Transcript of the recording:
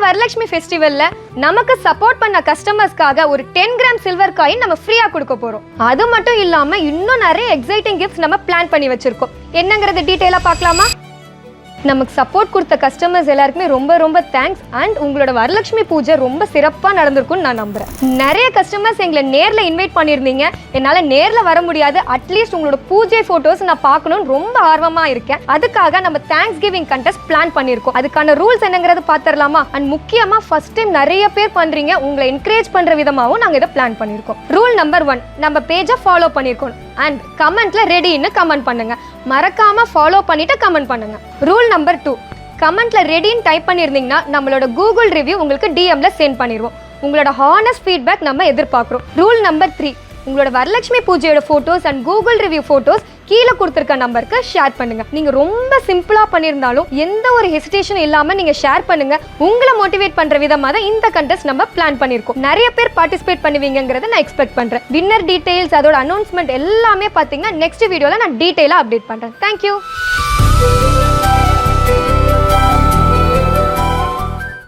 வரலட்சுமி ஃபெஸ்டிவல்ல நமக்கு சப்போர்ட் பண்ண கஸ்டமர்ஸ்க்காக ஒரு 10 கிராம் சில்வர் காயின் நம்ம ஃப்ரீயா கொடுக்க போறோம். அது மட்டும் இல்லாம இன்னும் நிறைய எக்ஸைட்டிங் கிஃப்ட்ஸ் நம்ம பிளான் பண்ணி வச்சிருக்கோம். என்னங்கறது டீடைலா பார்க்கலாமா? நமக்கு சப்போர்ட் கொடுத்த கஸ்டமர்ஸ் எல்லாருக்குமே ரொம்ப ரொம்ப தேங்க்ஸ். அண்ட் உங்களோட வரலட்சுமி பூஜை ரொம்ப சிறப்பாக நடந்திருக்கும்னு நான் நம்புறேன். நிறைய கஸ்டமர்ஸ் எங்களை நேரில் இன்வைட் பண்ணியிருந்தீங்க. என்னால் நேரில் வர முடியாது, அட்லீஸ்ட் உங்களோட பூஜை ஃபோட்டோஸ் நான் பார்க்கணும்னு ரொம்ப ஆர்வமாக இருக்கேன். அதுக்காக நம்ம தேங்க்ஸ் கிவிங் கண்டெஸ்ட் பிளான் பண்ணியிருக்கோம். அதுக்கான ரூல்ஸ் என்னங்கிறது பார்த்துடலாமா? அண்ட் முக்கியமாக ஃபர்ஸ்ட் டைம் நிறைய பேர் பண்ணுறீங்க, உங்களை என்கரேஜ் பண்ணுற விதமாகவும் நாங்கள் இதை பிளான் பண்ணியிருக்கோம். ரூல் நம்பர் 1, நம்ம பேஜை ஃபாலோ பண்ணியிருக்கோம். அண்ட் கமெண்ட்ல ரெடின்னு கமெண்ட் பண்ணுங்க. மறக்காம ஃபாலோ பண்ணிட்டு கமெண்ட் பண்ணுங்க. ரூல் நம்பர் 2, கமெண்ட்ல ரெடின்னு டைப் பண்ணியிருந்தீங்கன்னா நம்மளோட கூகுள் ரிவ்யூ உங்களுக்கு டிஎம்ல சென்ட் பண்ணிடுவோம். உங்களோட ஹானஸ்ட் ஃபீட்பேக் நம்ம எதிர்பார்க்குறோம். ரூல் நம்பர் 3, உங்களோட வரலட்சுமி பூஜையோட photos and Google review photos கீழே கொடுத்துருக்க நம்பருக்கு ஷேர் பண்ணுங்க. நீங்க ரொம்ப சிம்பிளா பண்ணியிருந்தாலும் எந்த ஒரு ஹெசிடேஷன் இல்லாம நீங்க ஷேர் பண்ணுங்க. உங்களை மோட்டிவேட் பண்ற விதமா தான் இந்த கண்டெஸ்ட் நம்ம பிளான் பண்ணியிருக்கோம். நிறைய பேர் பார்ட்டிசிபேட் பண்ணுவீங்கிறத நான் எக்ஸ்பெக்ட் பண்றேன். வின்னர் டீடைல்ஸ் அதோட அனௌன்ஸ்மெண்ட் எல்லாமே பாத்தீங்கன்னா நெக்ஸ்ட் வீடியோல நான் டீடைலா அப்டேட் பண்றேன். தேங்க்யூ.